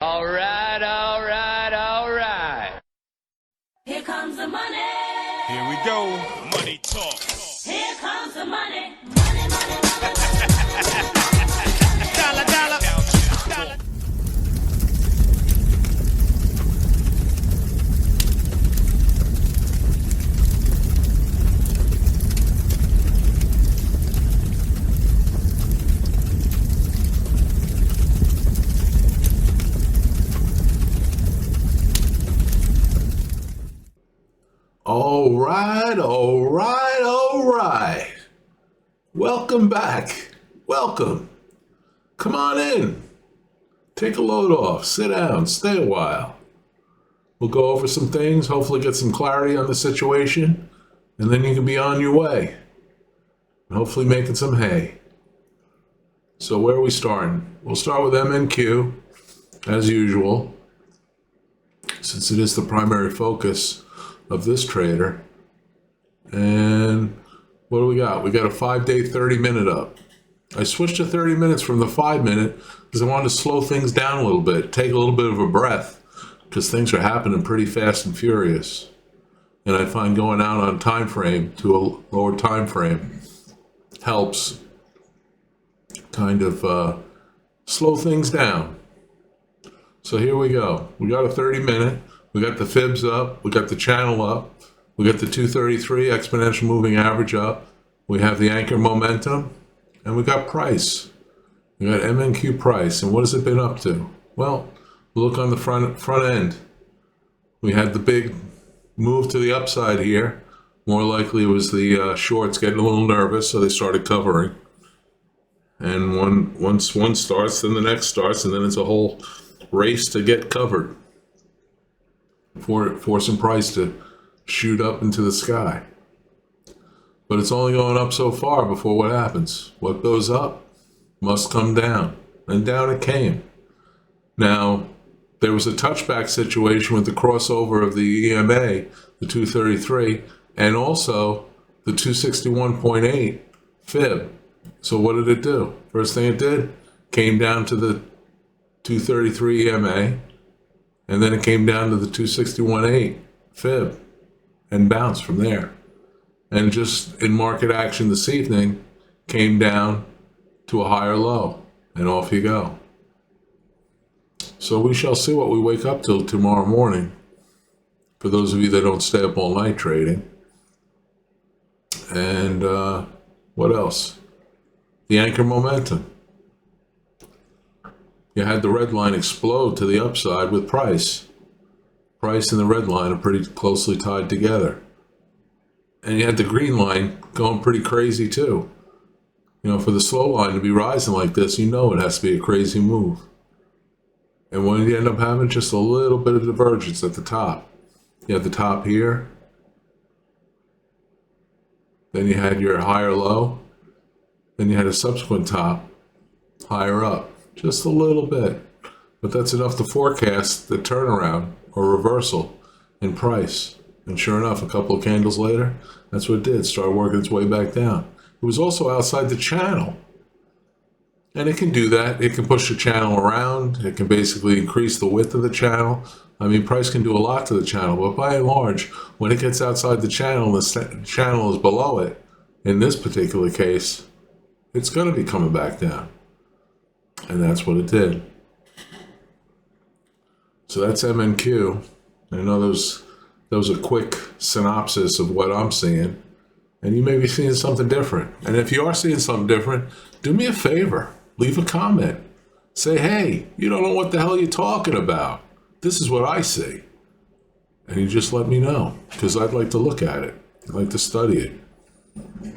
All right, all right, all right. Here comes the money. Here we go. Money talk. Here comes the money. Money, money, money, money. Dollar, dollar. Dollar. All right, all right, all right. Welcome back. Welcome. Come on in. Take a load off. Sit down. Stay a while. We'll go over some things, hopefully get some clarity on the situation, and then you can be on your way. And hopefully making some hay. So where are we starting? We'll start with MNQ, as usual, since it is the primary focus of this trader. And what do we got? We got a 5-day 30-minute up. I switched to 30 minutes from the 5-minute because I wanted to slow things down a little bit, take a little bit of a breath, because things are happening pretty fast and furious. And I find going out on time frame to a lower time frame helps kind of slow things down. So here we go. We got a 30-minute. We got the fibs up, we got the channel up, we got the 233 exponential moving average up, we have the anchor momentum, and we got price. We got MNQ price, and what has it been up to? Well, look on the front end. We had the big move to the upside here. More likely it was the shorts getting a little nervous, so they started covering. And once one starts, then the next starts, and then it's a whole race to get covered. Forcing price to shoot up into the sky. But it's only going up so far before what happens. What goes up must come down. And down it came. Now, there was a touchback situation with the crossover of the EMA, the 233, and also the 261.8 fib. So what did it do? First thing it did, came down to the 233 EMA, and then it came down to the 261.8 fib and bounced from there. And just in market action this evening, came down to a higher low, and off you go. So we shall see what we wake up till tomorrow morning, for those of you that don't stay up all night trading. And what else? The anchor momentum. You had the red line explode to the upside with price. Price and the red line are pretty closely tied together. And you had the green line going pretty crazy too. You know, for the slow line to be rising like this, you know it has to be a crazy move. And when you end up having just a little bit of divergence at the top. You had the top here. Then you had your higher low. Then you had a subsequent top higher up. Just a little bit, but that's enough to forecast the turnaround or reversal in price. And sure enough, a couple of candles later, that's what it did, started working its way back down. It was also outside the channel. And it can do that. It can push the channel around. It can basically increase the width of the channel. I mean, price can do a lot to the channel, but by and large, when it gets outside the channel is below it, in this particular case, it's going to be coming back down. And that's what it did. So that's MNQ. I know that was a quick synopsis of what I'm seeing. And you may be seeing something different. And if you are seeing something different, do me a favor. Leave a comment. Say, hey, you don't know what the hell you're talking about. This is what I see. And you just let me know. Because I'd like to look at it. I'd like to study it.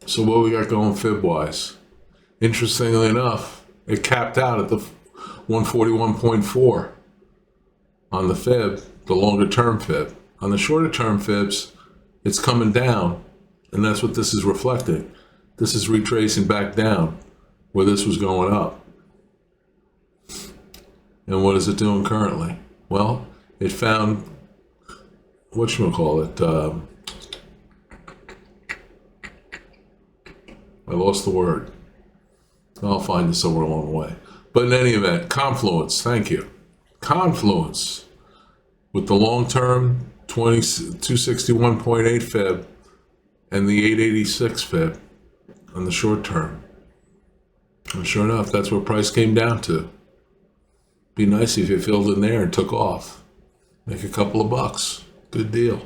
So what we got going fib-wise? Interestingly enough, it capped out at the 141.4 on the fib, the longer term fib. On the shorter term fibs, it's coming down, and that's what this is reflecting. This is retracing back down where this was going up. And what is it doing currently? Well, it found, whatchamacallit, I lost the word. I'll find it somewhere along the way. But in any event, Confluence, thank you. Confluence with the long-term 261.8 fib and the 886 fib on the short term. And sure enough, that's what price came down to. Be nice if you filled in there and took off. Make a couple of bucks. Good deal.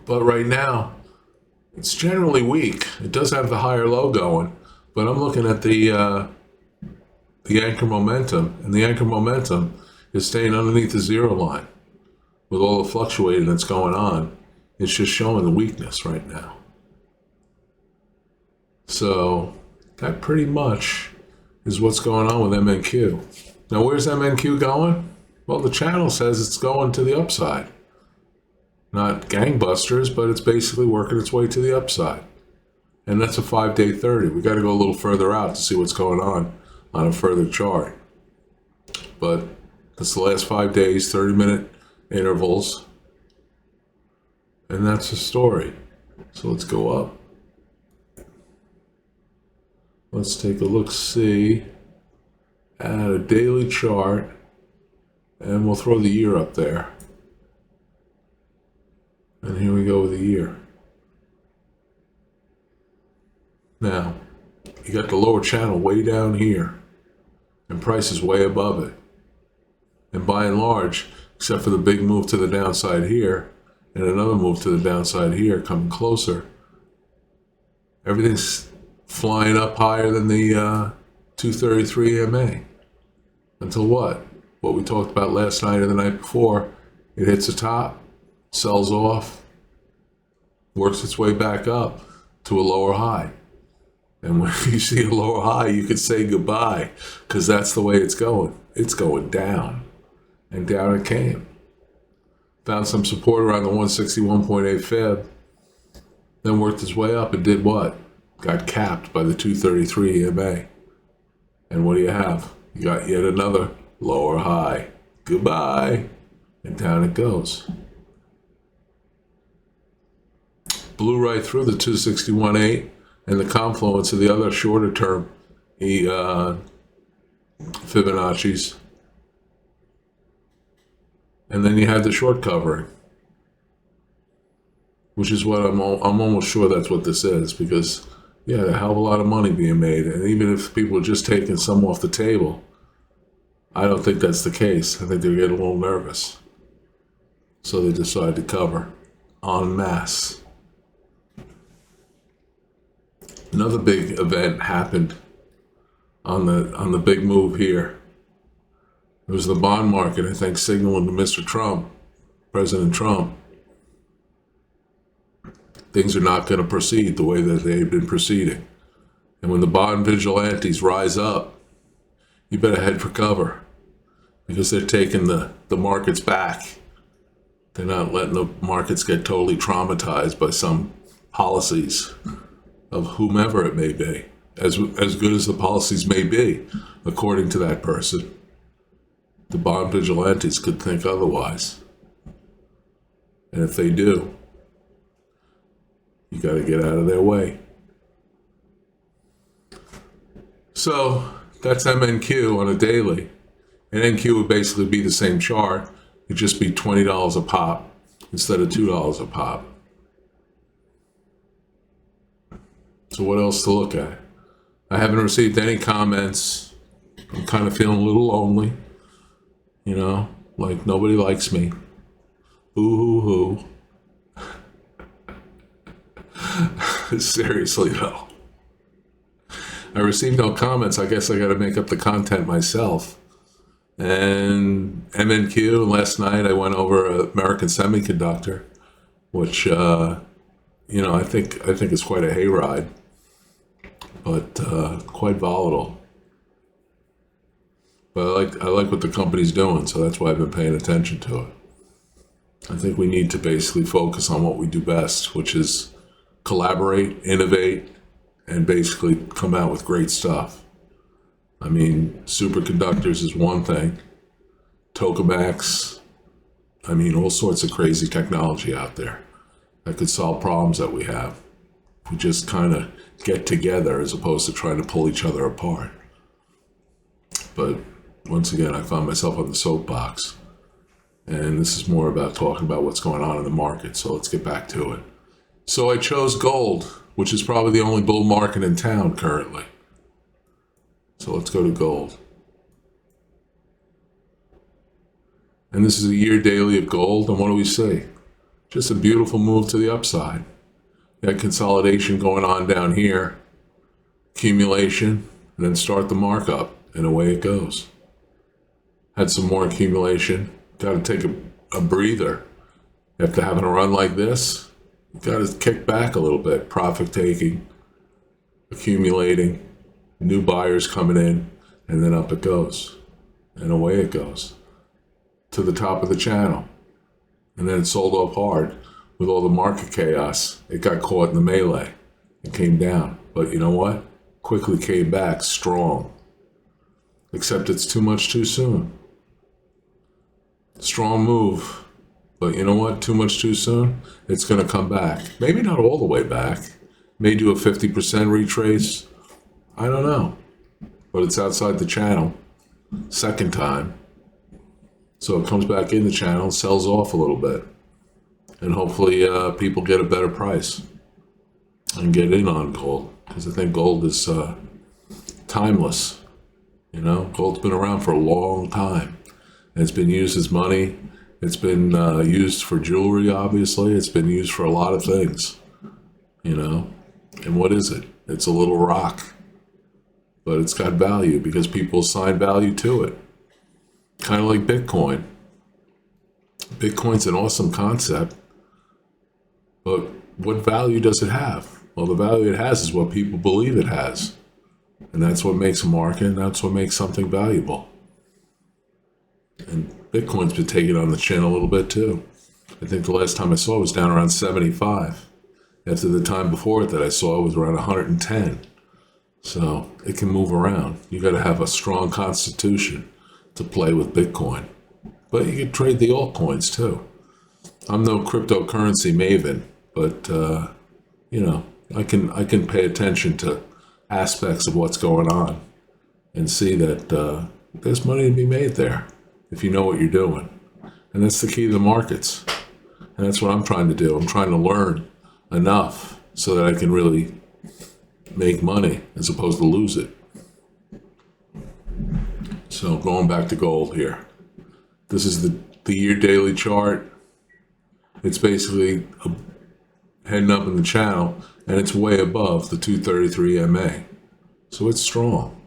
But right now, it's generally weak. It does have the higher low going, but I'm looking at the anchor momentum, and the anchor momentum is staying underneath the zero line. With all the fluctuating that's going on, it's just showing the weakness right now. So that pretty much is what's going on with MNQ. Now, where's MNQ going? Well, the channel says it's going to the upside. Not gangbusters, but it's basically working its way to the upside. And that's a 5-day 30. We got to go a little further out to see what's going on a further chart. But that's the last 5 days, 30-minute intervals. And that's the story. So let's go up. Let's take a look-see at a daily chart, and we'll throw the year up there. And here we go with the year. Now, you got the lower channel way down here, and price is way above it. And by and large, except for the big move to the downside here, and another move to the downside here, coming closer, everything's flying up higher than the 233 MA. Until what? What we talked about last night or the night before. It hits the top, sells off, works its way back up to a lower high. And when you see a lower high, you could say goodbye, because that's the way it's going. It's going down. And down it came. Found some support around the 161.8 fib. Then worked its way up and did what? Got capped by the 233 EMA. And what do you have? You got yet another lower high. Goodbye. And down it goes. Blew right through the 261.8 and the confluence of the other shorter term Fibonacci's. And then you have the short covering, which is what I'm almost sure that's what this is, because yeah, a hell of a lot of money being made. And even if people are just taking some off the table, I don't think that's the case. I think they're getting a little nervous. So they decide to cover en masse. Another big event happened on the big move here. It was the bond market, I think, signaling to Mr. Trump, President Trump, things are not going to proceed the way that they've been proceeding. And when the bond vigilantes rise up, you better head for cover, because they're taking the markets back. They're not letting the markets get totally traumatized by some policies of whomever it may be, as good as the policies may be, according to that person. The bond vigilantes could think otherwise. And if they do, you got to get out of their way. So that's MNQ on a daily. And NQ would basically be the same chart. It'd just be $20 a pop instead of $2 a pop. So what else to look at? I haven't received any comments. I'm kind of feeling a little lonely. You know, like nobody likes me. Boo-hoo-hoo. Seriously though. I received no comments. I guess I got to make up the content myself. And MNQ, last night I went over American Semiconductor, which I think is quite a hayride, but quite volatile. But I like what the company's doing, so that's why I've been paying attention to it. I think we need to basically focus on what we do best, which is collaborate, innovate, and basically come out with great stuff. I mean, superconductors is one thing. Tokamaks, all sorts of crazy technology out there that could solve problems that we have if We just kind of get together as opposed to trying to pull each other apart. But once again, I found myself on the soapbox. And this is more about talking about what's going on in the market. So let's get back to it. So I chose gold, which is probably the only bull market in town currently. So let's go to gold. And this is a year daily of gold. And what do we see? Just a beautiful move to the upside. That consolidation going on down here. Accumulation. And then start the markup. And away it goes. Had some more accumulation. Got to take a breather. After having a run like this, got to kick back a little bit. Profit taking. Accumulating. New buyers coming in. And then up it goes. And away it goes. To the top of the channel. And then it sold off hard with all the market chaos. It got caught in the melee. It came down. But you know what? Quickly came back strong. Except it's too much too soon. Strong move. But you know what? Too much too soon? It's going to come back. Maybe not all the way back. May do a 50% retrace. I don't know. But it's outside the channel. Second time. So it comes back in the channel, sells off a little bit. And hopefully people get a better price. And get in on gold. Because I think gold is timeless. You know, gold's been around for a long time. And it's been used as money. It's been used for jewelry, obviously. It's been used for a lot of things. You know? And what is it? It's a little rock. But it's got value because people assign value to it. Kind of like Bitcoin. Bitcoin's an awesome concept. But what value does it have? Well, the value it has is what people believe it has. And that's what makes a market, and that's what makes something valuable. And Bitcoin's been taking on the chin a little bit too. I think the last time I saw it was down around 75. After the time before it that I saw it was around 110. So it can move around. You got to have a strong constitution to play with Bitcoin. But you can trade the altcoins too. I'm no cryptocurrency maven, but you know, I can pay attention to aspects of what's going on and see that there's money to be made there if you know what you're doing. And that's the key to the markets. And that's what I'm trying to do. I'm trying to learn enough so that I can really make money as opposed to lose it. So going back to gold here. This is the year daily chart. It's basically heading up in the channel, and it's way above the 233 MA. So it's strong.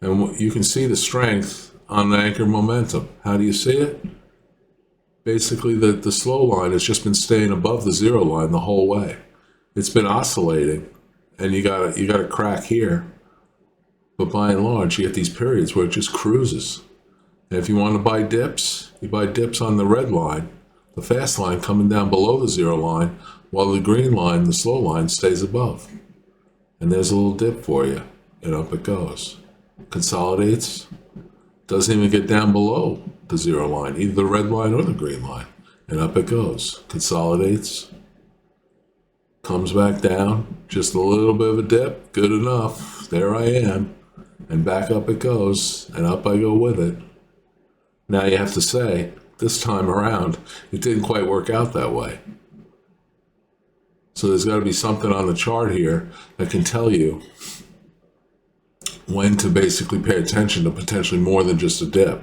And you can see the strength on the anchor momentum. How do you see it? Basically, the slow line has just been staying above the zero line the whole way. It's been oscillating, and you got a crack here. But by and large, you get these periods where it just cruises. And if you want to buy dips, you buy dips on the red line, the fast line coming down below the zero line, while the green line, the slow line, stays above. And there's a little dip for you, and up it goes. Consolidates, doesn't even get down below the zero line, either the red line or the green line, and up it goes. Consolidates, comes back down, just a little bit of a dip, good enough, there I am, and back up it goes, and up I go with it. Now you have to say, this time around, it didn't quite work out that way. So there's got to be something on the chart here that can tell you when to basically pay attention to potentially more than just a dip.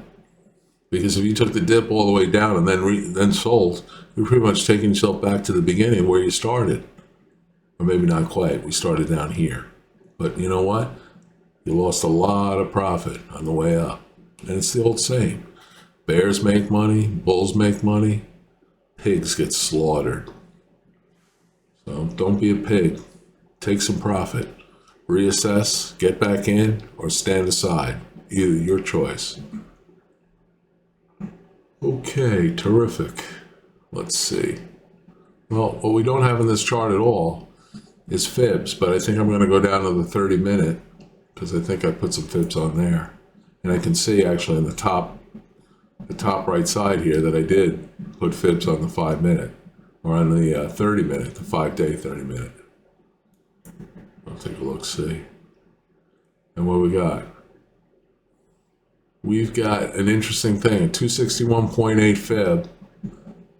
Because if you took the dip all the way down and then sold, you're pretty much taking yourself back to the beginning where you started. Or maybe not quite, we started down here. But you know what? You lost a lot of profit on the way up. And it's the old saying. Bears make money, bulls make money, pigs get slaughtered. So don't be a pig. Take some profit. Reassess, get back in, or stand aside. Either your choice. Okay, terrific. Let's see. Well, what we don't have in this chart at all is fibs, but I think I'm going to go down to the 30-minute because I think I put some fibs on there. And I can see actually in the top right side here that I did put fibs on the 5-minute. or on the 30 minute, the 5-day 30 minute. I'll take a look, see. And what we got? We've got an interesting thing, a 261.8 fib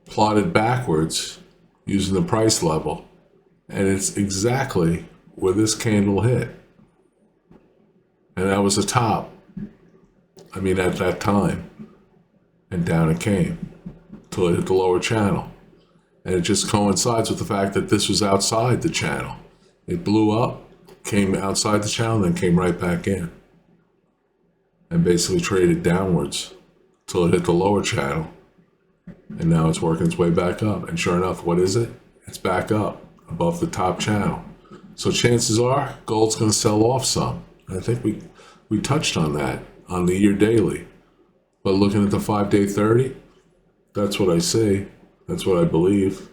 plotted backwards using the price level. And it's exactly where this candle hit. And that was the top. I mean, at that time. And down it came till it hit the lower channel. And it just coincides with the fact that this was outside the channel. It blew up, came outside the channel, then came right back in. And basically traded downwards till it hit the lower channel. And now it's working its way back up. And sure enough, what is it? It's back up above the top channel. So chances are gold's going to sell off some. I think we touched on that on the year daily. But looking at the 5-day 30, that's what I see. That's what I believe.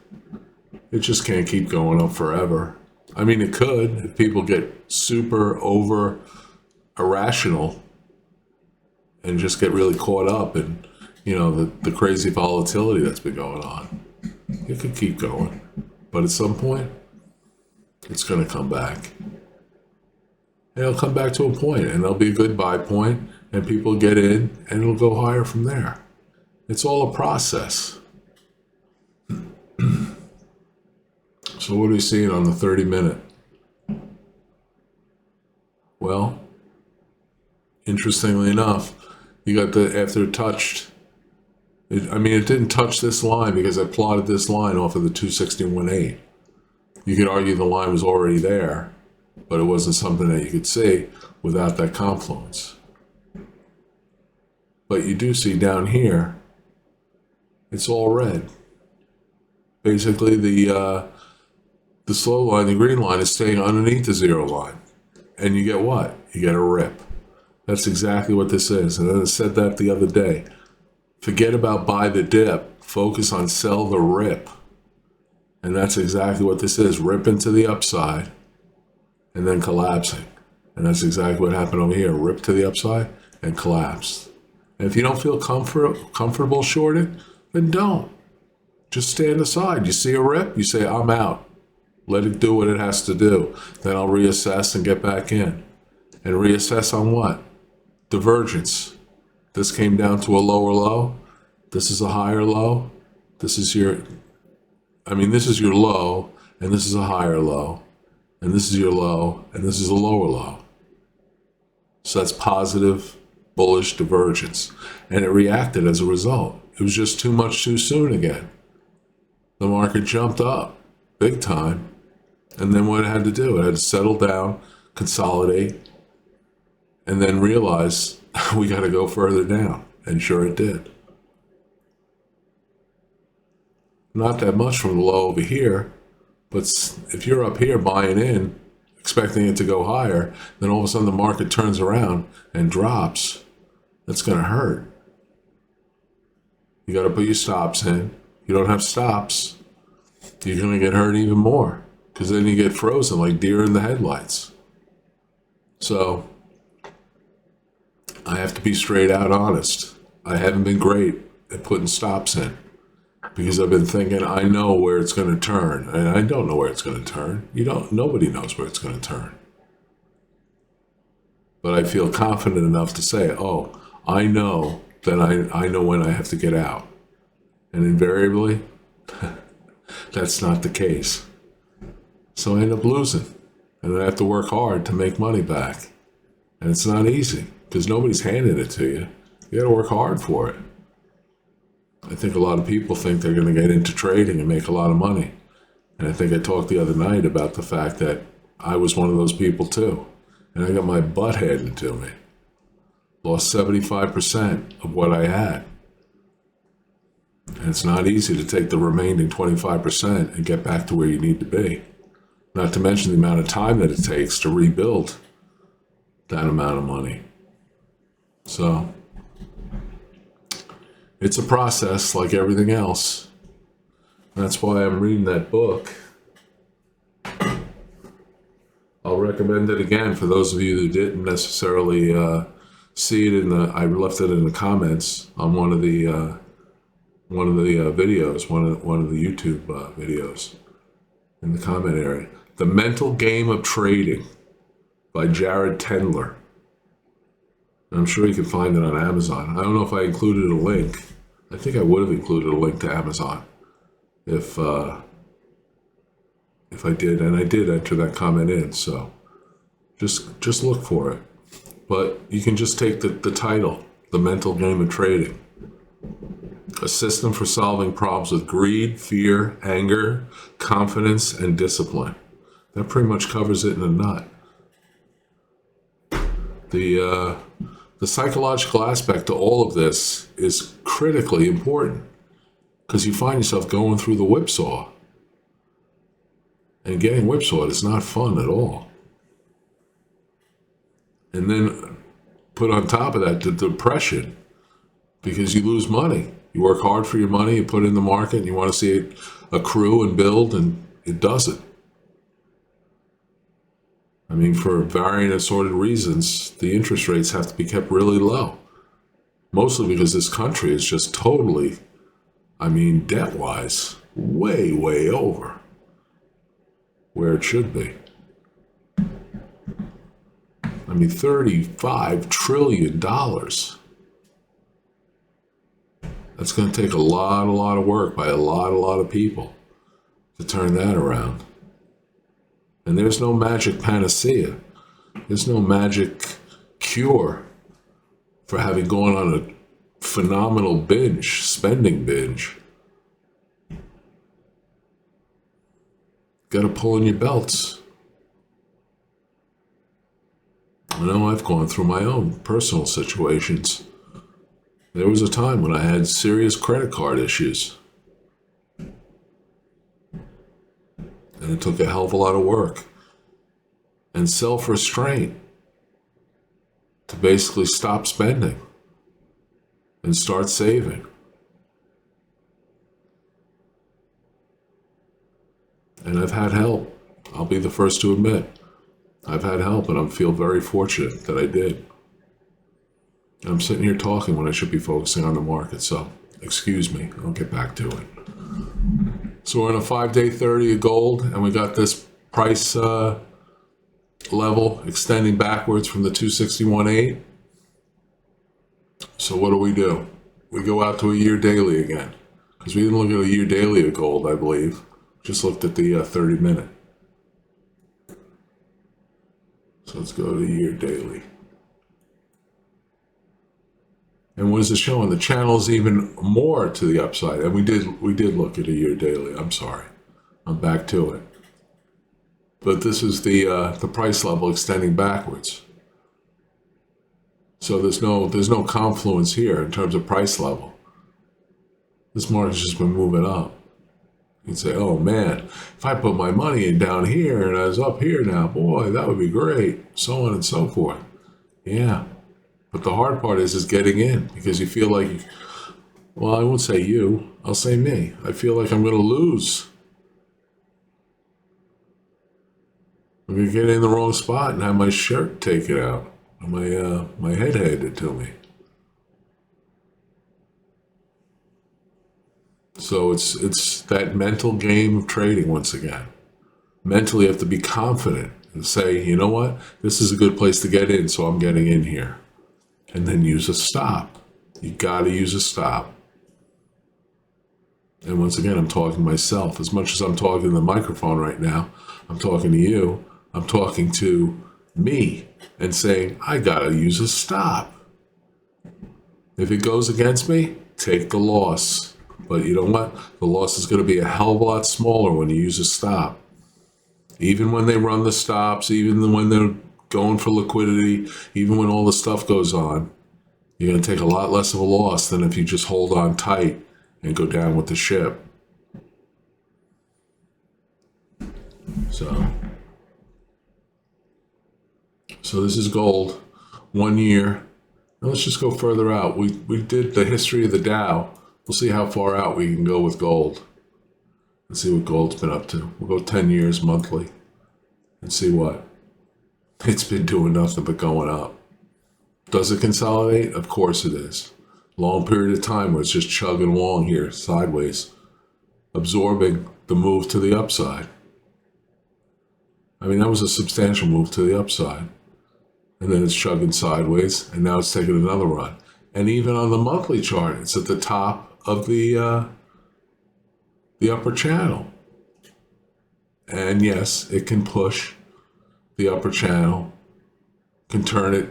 It just can't keep going up forever. I mean, it could if people get super over irrational and just get really caught up in, you know, the crazy volatility that's been going on. It could keep going. But at some point, it's going to come back. It'll come back to a point, and there'll be a good buy point, and people get in, and it'll go higher from there. It's all a process. So what are we seeing on the 30 minute? Well, interestingly enough, you got the, after it touched, I mean, it didn't touch this line because I plotted this line off of the 261.8. You could argue the line was already there, but it wasn't something that you could see without that confluence. But you do see down here, it's all red. Basically, the slow line, the green line, is staying underneath the zero line. And you get what? You get a rip. That's exactly what this is. And I said that the other day. Forget about buy the dip. Focus on sell the rip. And that's exactly what this is. Rip into the upside and then collapsing. And that's exactly what happened over here. Rip to the upside and collapsed. And if you don't feel comfortable shorted, then don't. Just stand aside. You see a rip, you say, I'm out. Let it do what it has to do. Then I'll reassess and get back in. And reassess on what? Divergence. This came down to a lower low. This is a higher low. This is your low, and this is a higher low. And this is your low, and this is a lower low. So that's positive, bullish divergence. And it reacted as a result. It was just too much too soon again. The market jumped up big time. And then what it had to do, it had to settle down, consolidate, and then realize we got to go further down. And sure it did. Not that much from the low over here, but if you're up here buying in, expecting it to go higher, then all of a sudden the market turns around and drops. That's going to hurt. You got to put your stops in. You don't have stops, you're going to get hurt even more, because then you get frozen like deer in the headlights. So I have to be straight out honest. I haven't been great at putting stops in because I've been thinking I know where it's going to turn, and I don't know where it's going to turn. Nobody knows where it's going to turn. But I feel confident enough to say, oh, I know that I know when I have to get out. And invariably, that's not the case. So I end up losing, and I have to work hard to make money back. And it's not easy, because nobody's handing it to you. You got to work hard for it. I think a lot of people think they're going to get into trading and make a lot of money. And I think I talked the other night about the fact that I was one of those people too. And I got my butt handed to me. Lost 75% of what I had. And it's not easy to take the remaining 25% and get back to where you need to be. Not to mention the amount of time that it takes to rebuild that amount of money. So it's a process like everything else. That's why I'm reading that book. I'll recommend it again for those of you who didn't necessarily see it I left it in the comments on one of the one of the videos, one of the YouTube videos in the comment area. The Mental Game of Trading by Jared Tendler. I'm sure you can find it on Amazon. I don't know if I included a link. I think I would have included a link to Amazon if I did, and I did enter that comment in. So just look for it. But you can just take the title, The Mental Game of Trading. A system for solving problems with greed, fear, anger, confidence, and discipline. That pretty much covers it in a nut. The psychological aspect to all of this is critically important because you find yourself going through the whipsaw. And getting whipsawed is not fun at all. And then put on top of that the depression because you lose money. You work hard for your money, you put it in the market, and you want to see it accrue and build, and it doesn't. I mean, for varying assorted reasons, the interest rates have to be kept really low. Mostly because this country is just totally, debt-wise, way, way over where it should be. $35 trillion. That's going to take a lot of work by a lot of people to turn that around. And there's no magic panacea. There's no magic cure for having gone on a phenomenal spending binge. Got to pull in your belts. I know I've gone through my own personal situations. There was a time when I had serious credit card issues. And it took a hell of a lot of work and self-restraint to basically stop spending and start saving. And I've had help. I'll be the first to admit. I've had help, and I feel very fortunate that I did. I'm sitting here talking when I should be focusing on the market, so excuse me. I'll get back to it. So we're on a 5-day 30 of gold, and we got this price level extending backwards from the 261.8. So what do? We go out to a year daily again, because we didn't look at a year daily of gold, I believe. Just looked at the 30-minute. So let's go to year daily. And what is it showing? The channel is even more to the upside. And we did look at a year daily. I'm sorry. I'm back to it. But this is the price level extending backwards. So there's no confluence here in terms of price level. This market's just been moving up. You'd say, oh man, if I put my money in down here and I was up here now, boy, that would be great. So on and so forth. Yeah. But the hard part is getting in, because you feel like, well, I won't say you, I'll say me. I feel like I'm going to lose. I'm going to get in the wrong spot and have my shirt taken out, my head handed to me. So it's that mental game of trading once again. Mentally, you have to be confident and say, you know what, this is a good place to get in, so I'm getting in here. And then use a stop. You got to use a stop. And once again, I'm talking to myself. As much as I'm talking to the microphone right now, I'm talking to you. I'm talking to me and saying, I got to use a stop. If it goes against me, take the loss. But you know what? The loss is going to be a hell of a lot smaller when you use a stop. Even when they run the stops, even when they're going for liquidity, even when all the stuff goes on, you're going to take a lot less of a loss than if you just hold on tight and go down with the ship. So this is gold, 1 year. Now let's just go further out. We did the history of the Dow. We'll see how far out we can go with gold and see what gold's been up to. We'll go 10 years monthly and see what. It's been doing nothing but going up. Does it consolidate? Of course it is. Long period of time where it's just chugging along here sideways, absorbing the move to the upside. I mean, that was a substantial move to the upside. And then it's chugging sideways, and now it's taking another run. And even on the monthly chart, it's at the top of the upper channel. And yes, it can push the upper channel, can turn it,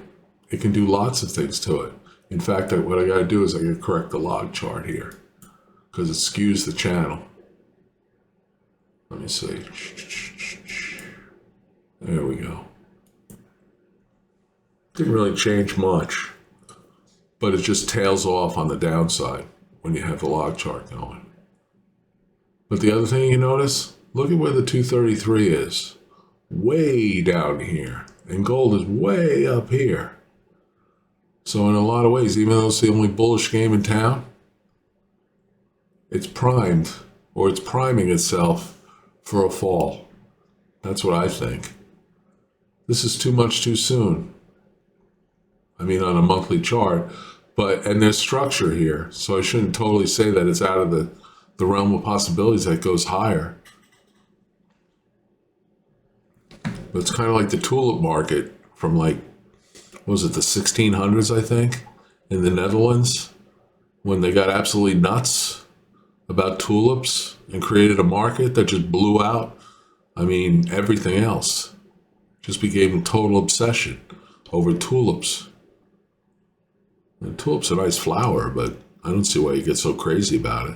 it can do lots of things to it. In fact, what I got to do is I got to correct the log chart here because it skews the channel. Let me see. There we go. Didn't really change much, but it just tails off on the downside when you have the log chart going. But the other thing you notice, look at where the 233 is. Way down here. And gold is way up here. So in a lot of ways, even though it's the only bullish game in town, it's primed, or it's priming itself for a fall. That's what I think. This is too much too soon. I mean, on a monthly chart, and there's structure here, so I shouldn't totally say that it's out of the realm of possibilities that goes higher. But it's kind of like the tulip market from like, what was it, the 1600s, I think, in the Netherlands, when they got absolutely nuts about tulips and created a market that just blew out. I mean, everything else just became a total obsession over tulips. And tulip's a nice flower, but I don't see why you get so crazy about it.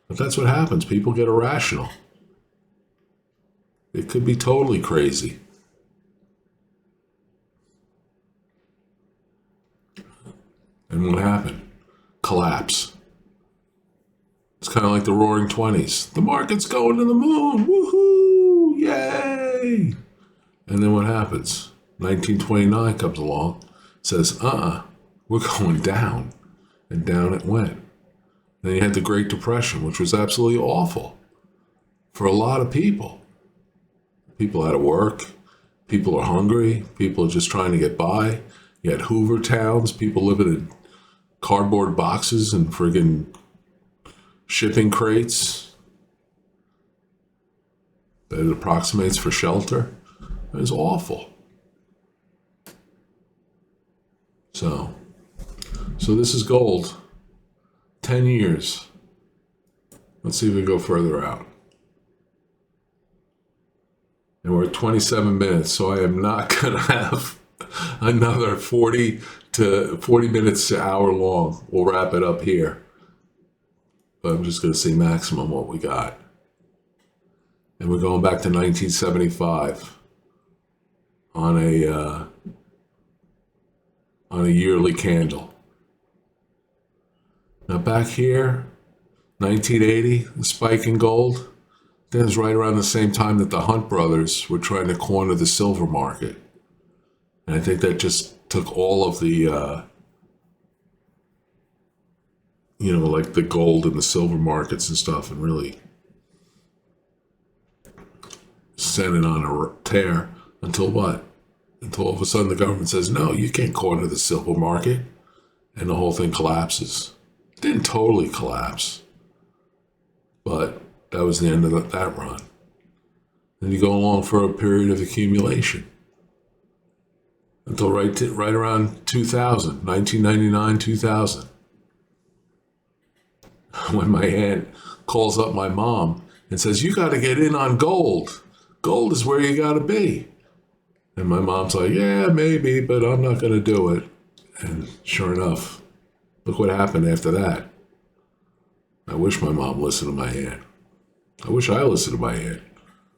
But that's what happens. People get irrational. It could be totally crazy. And what happened? Collapse. It's kind of like the Roaring 20s. The market's going to the moon. Woohoo! Yay! And then what happens? 1929 comes along, says, we're going down. And down it went. Then you had the Great Depression, which was absolutely awful for a lot of people. People out of work. People are hungry. People are just trying to get by. You had Hoover towns, people living in cardboard boxes and friggin' shipping crates that it approximates for shelter. It was awful. So this is gold. 10 years. Let's see if we go further out. And we're at 27 minutes, so I am not going to have another 40 minutes to hour long. We'll wrap it up here. But I'm just going to see maximum what we got. And we're going back to 1975 on a yearly candle. Now back here, 1980, the spike in gold. That was right around the same time that the Hunt brothers were trying to corner the silver market. And I think that just took all of the, like the gold and the silver markets and stuff and really sent it on a tear until what? Until all of a sudden the government says, no, you can't corner the silver market. And the whole thing collapses. It didn't totally collapse, but that was the end of that run. Then you go along for a period of accumulation until right around 2000, 1999, 2000, when my aunt calls up my mom and says, you got to get in on gold. Gold is where you got to be. And my mom's like, yeah, maybe, but I'm not going to do it. And sure enough, look what happened after that. I wish my mom listened to my aunt. I wish I listened to my aunt.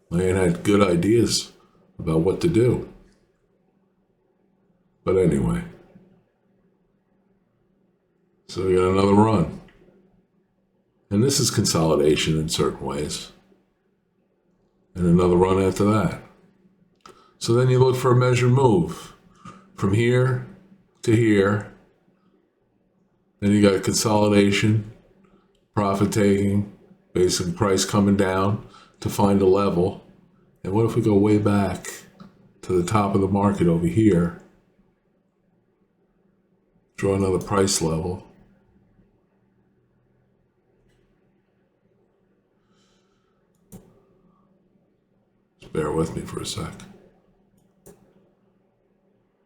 My aunt had good ideas about what to do. But anyway. So we got another run. And this is consolidation in certain ways. And another run after that. So then you look for a measured move. From here to here. Then you got consolidation, profit taking, basic price coming down to find a level. And what if we go way back to the top of the market over here? Draw another price level. bear with me for a sec.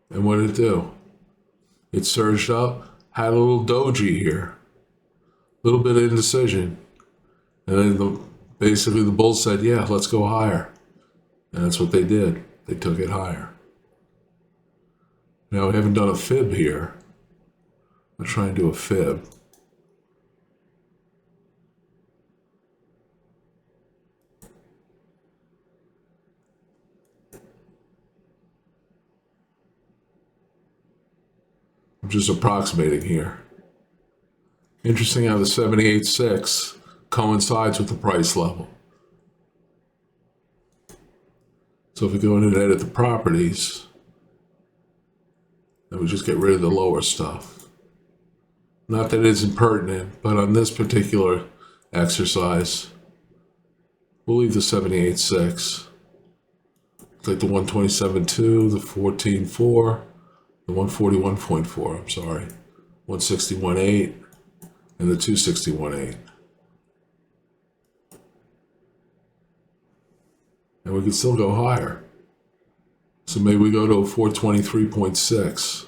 And what did it do? It surged up, had a little doji here, a little bit of indecision. And then basically the bulls said, yeah, let's go higher. And that's what they did. They took it higher. Now we haven't done a fib here. I'll try and do a fib. I'm just approximating here. Interesting how the 78.6 coincides with the price level. So if we go in and edit the properties, then we just get rid of the lower stuff. Not that it isn't pertinent, but on this particular exercise, we'll leave the 78.6. Like the 127.2, the 14.4, the 141.4, I'm sorry, 161.8, and the 261.8. And we can still go higher. So maybe we go to a 423.6.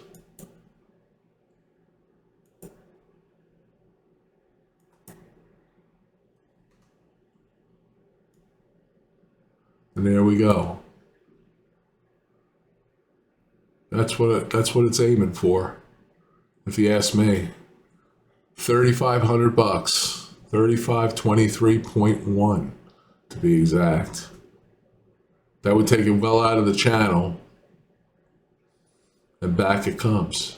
And there we go. That's what it's aiming for. If you ask me, $3,500, 3523.1 to be exact. That would take it well out of the channel, and back it comes.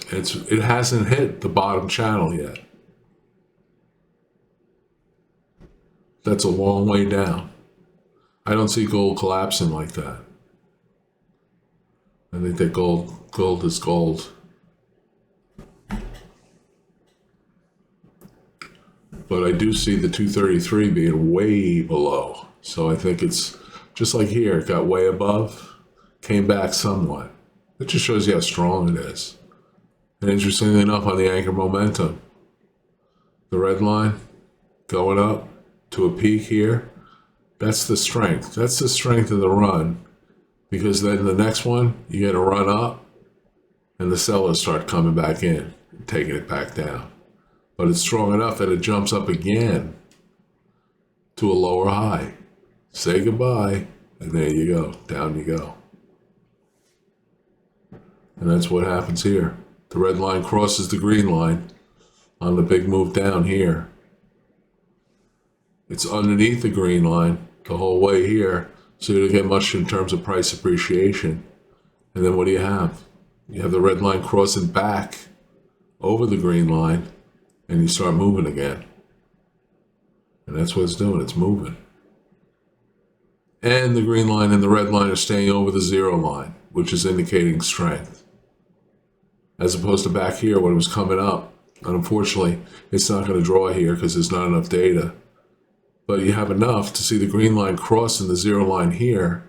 It hasn't hit the bottom channel yet. That's a long way down. I don't see gold collapsing like that. I think that gold is gold. But I do see the 233 being way below. So I think it's just like here, it got way above, came back somewhat. It just shows you how strong it is. And interestingly enough, on the anchor momentum, the red line going up to a peak here, that's the strength. That's the strength of the run. Because then the next one, you get a run up, and the sellers start coming back in, and taking it back down. But it's strong enough that it jumps up again to a lower high. Say goodbye, and there you go. Down you go. And that's what happens here. The red line crosses the green line on the big move down here. It's underneath the green line the whole way here, so you don't get much in terms of price appreciation. And then what do you have? You have the red line crossing back over the green line, and you start moving again. And that's what it's doing, it's moving. And the green line and the red line are staying over the zero line, which is indicating strength. As opposed to back here when it was coming up. And unfortunately, it's not going to draw here because there's not enough data. But you have enough to see the green line crossing the zero line here,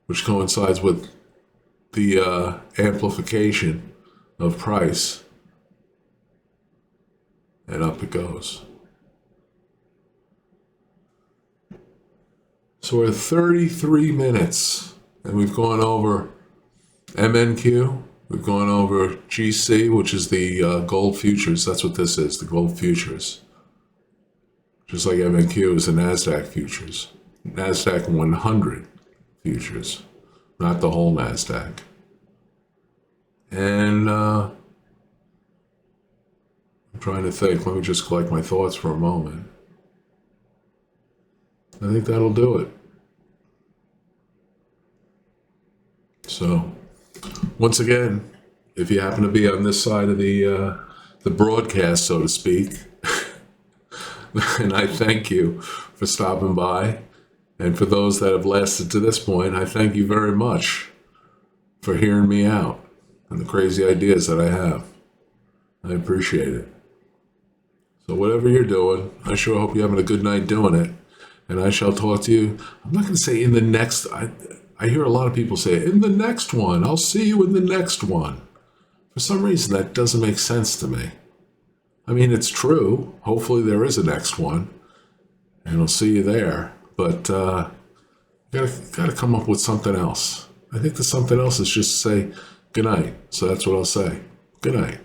which coincides with the amplification of price. And up it goes. So we're at 33 minutes, and we've gone over MNQ, we've gone over GC, which is the gold futures. That's what this is, the gold futures. Just like MNQ is the NASDAQ futures. NASDAQ 100 futures, not the whole NASDAQ. And I'm trying to think. Let me just collect my thoughts for a moment. I think that'll do it. So, once again, if you happen to be on this side of the broadcast, so to speak, and I thank you for stopping by. And for those that have lasted to this point, I thank you very much for hearing me out and the crazy ideas that I have. I appreciate it. So whatever you're doing, I sure hope you're having a good night doing it. And I shall talk to you, I'm not going to say in the next, I hear a lot of people say, in the next one, I'll see you in the next one. For some reason, that doesn't make sense to me. I mean, it's true. Hopefully there is a next one. and I'll see you there. But gotta come up with something else. I think the something else is just say good night. So that's what I'll say. Good night.